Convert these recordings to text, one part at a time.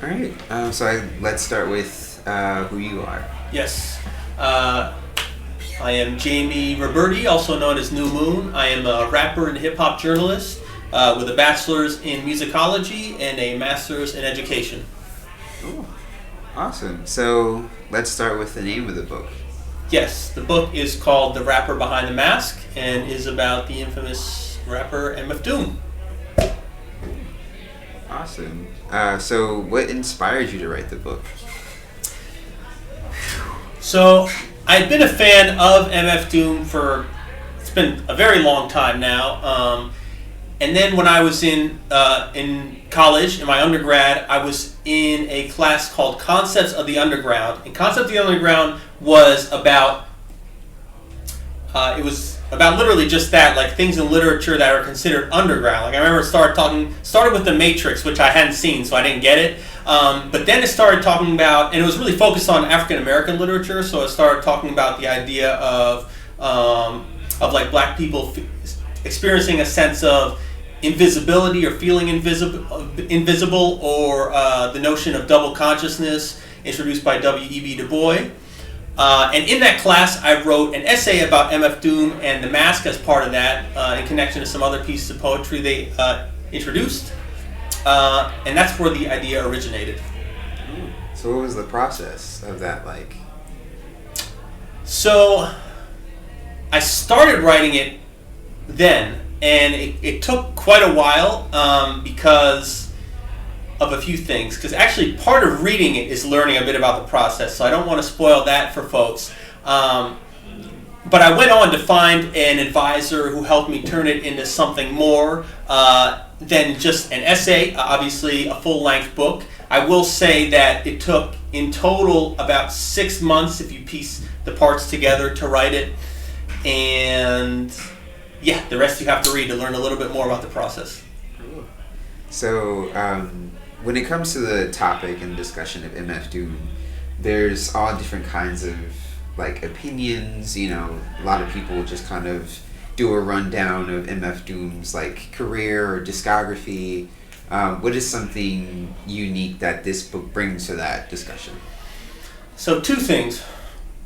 All right. Let's start with who you are. Yes. I am Jamey Roberti, also known as Numoon. I am a rapper and hip-hop journalist with a bachelor's in musicology and a master's in education. Ooh, awesome. So let's start with the name of the book. Yes, the book is called The Rapper Behind the Mask and is about the infamous rapper MF Doom. Awesome. So what inspired you to write the book? So I've been a fan of MF Doom it's been a very long time now. And then when I was in college, in my undergrad, I was in a class called Concepts of the Underground. And Concepts of the Underground was about literally just that, like things in literature that are considered underground. Like I remember it started with The Matrix, which I hadn't seen, so I didn't get it. But then it started talking about, and it was really focused on African American literature. So it started talking about the idea of like black people experiencing a sense of invisibility or feeling invisible, or the notion of double consciousness introduced by W.E.B. Du Bois. And in that class, I wrote an essay about MF Doom and the mask as part of that, in connection to some other pieces of poetry they introduced. And that's where the idea originated. So what was the process of that like? So I started writing it then, and it took quite a while because of a few things. Because actually part of reading it is learning a bit about the process, so I don't want to spoil that for folks. But I went on to find an advisor who helped me turn it into something more than just an essay, obviously a full-length book. I will say that it took in total about 6 months, if you piece the parts together, to write it. And yeah, the rest you have to read to learn a little bit more about the process. Cool. So when it comes to the topic and discussion of MF Doom, there's all different kinds of like opinions. You know, a lot of people just kind of do a rundown of MF Doom's like career or discography. What is something unique that this book brings to that discussion? So 2 things.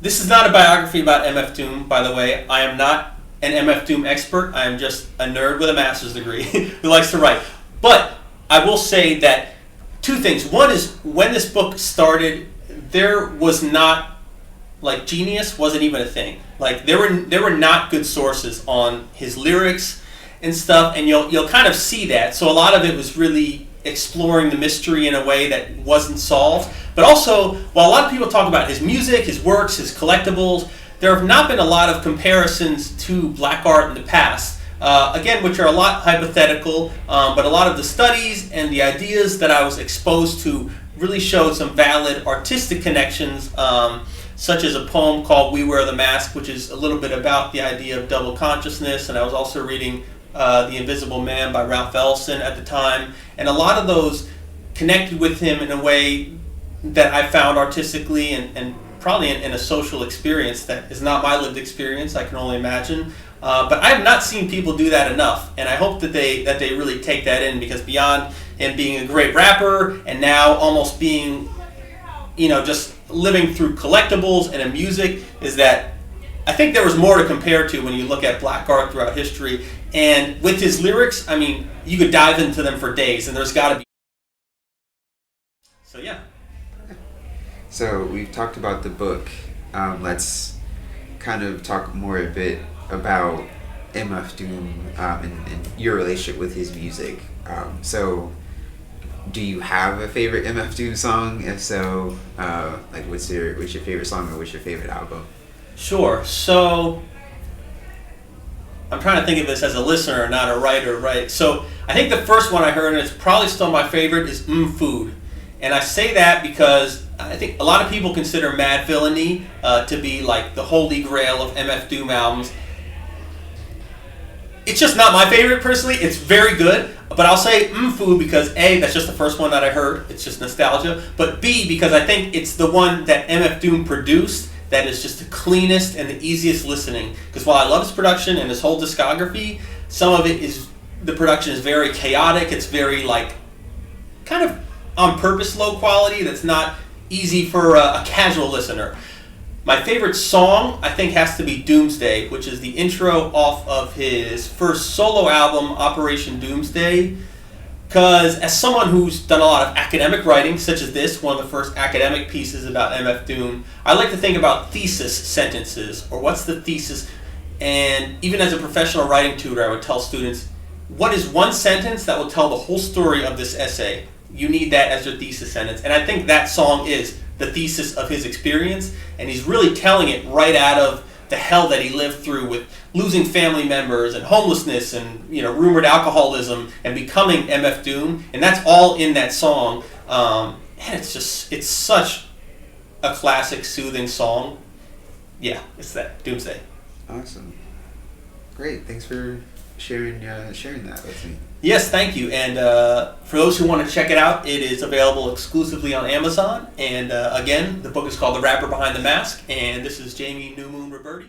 This is not a biography about MF Doom, by the way. I am not an MF Doom expert. I am just a nerd with a master's degree who likes to write. But I will say that 2 things. One is, when this book started, there was not, like, genius wasn't even a thing. Like there were not good sources on his lyrics and stuff, and you'll kind of see that. So a lot of it was really exploring the mystery in a way that wasn't solved. But also, while a lot of people talk about his music, his works, his collectibles, there have not been a lot of comparisons to black art in the past. Again, which are a lot hypothetical, but a lot of the studies and the ideas that I was exposed to really showed some valid artistic connections, such as a poem called We Wear the Mask, which is a little bit about the idea of double consciousness. And I was also reading The Invisible Man by Ralph Ellison at the time. And a lot of those connected with him in a way that I found artistically and probably in a social experience that is not my lived experience, I can only imagine. But I have not seen people do that enough, and I hope that they really take that in, because beyond him being a great rapper and now almost being, just living through collectibles and a music, is that I think there was more to compare to when you look at black art throughout history. And with his lyrics, I mean, you could dive into them for days, and there's got to be. So yeah. So we've talked about the book. Let's kind of talk more a bit about MF Doom and your relationship with his music. So do you have a favorite MF Doom song? If so, like what's your favorite song, or what's your favorite album? Sure. So I'm trying to think of this as a listener, not a writer, right? So I think the first one I heard, and it's probably still my favorite, is Food. And I say that because I think a lot of people consider Mad Villainy to be like the holy grail of MF Doom albums. It's just not my favorite personally. It's very good, but I'll say Food because A, that's just the first one that I heard. It's just nostalgia. But B, because I think it's the one that MF Doom produced that is just the cleanest and the easiest listening. Because while I love his production and his whole discography, some of it is, the production is very chaotic. It's very like kind of on purpose low quality that's not easy for a casual listener. My favorite song, I think, has to be Doomsday, which is the intro off of his first solo album, Operation Doomsday. Because as someone who's done a lot of academic writing, such as this, one of the first academic pieces about MF Doom, I like to think about thesis sentences, or what's the thesis. And even as a professional writing tutor, I would tell students, what is one sentence that will tell the whole story of this essay? You need that as your thesis sentence. And I think that song is the thesis of his experience, and he's really telling it right out of the hell that he lived through with losing family members and homelessness and rumored alcoholism and becoming MF Doom, and that's all in that song. And it's such a classic, soothing song. Yeah, it's that Doomsday. Awesome, great. Thanks for sharing that with me. Yes, thank you. And for those who want to check it out, it is available exclusively on Amazon. And again, the book is called The Rapper Behind the Mask. And this is Jamey, Numoon, Roberti.